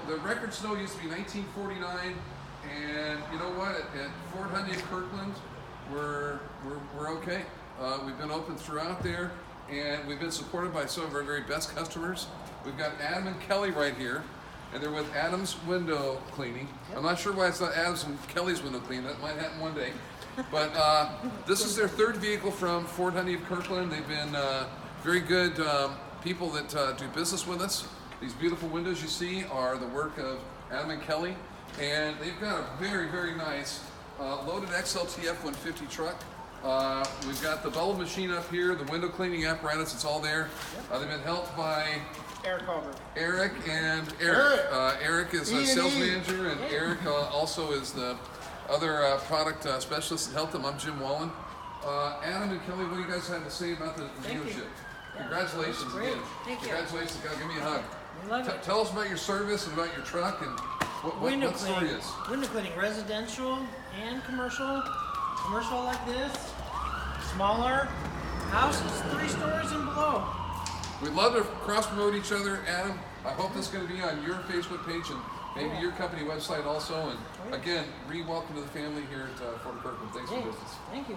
the record snow used to be 1949, and you know what? At Ford of Kirkland, we're okay. We've been open throughout there, and we've been supported by some of our very best customers. We've got Adam and Kelly right here, and they're with Adam's Window Cleaning. Yep. I'm not sure why it's not Adam's and Kelly's Window Cleaning. That might happen one day. But this is their third vehicle from Ford of Kirkland. They've been very good people that do business with us. These beautiful windows you see are the work of Adam and Kelly, and they've got a very, very nice loaded XLT F-150 truck. We've got the bubble machine up here, the window cleaning apparatus, it's all there. They've been helped by Eric and Eric. Eric is a sales manager, and Eric also is the other product specialist that helped them. I'm Jim Wallen. Adam and Kelly, what do you guys have to say about the dealership? Congratulations again. Thank you. Congratulations, God, give me a hug. We love it. Tell us about your service and about your truck and what the story is. Window cleaning, residential and commercial. Commercial like this, smaller houses, 3 stories and below. We'd love to cross-promote each other. Adam, I hope this is going to be on your Facebook page and maybe your company website also. And again, re-welcome to the family here at Ford of Kirkland. Thanks for business. Thank you.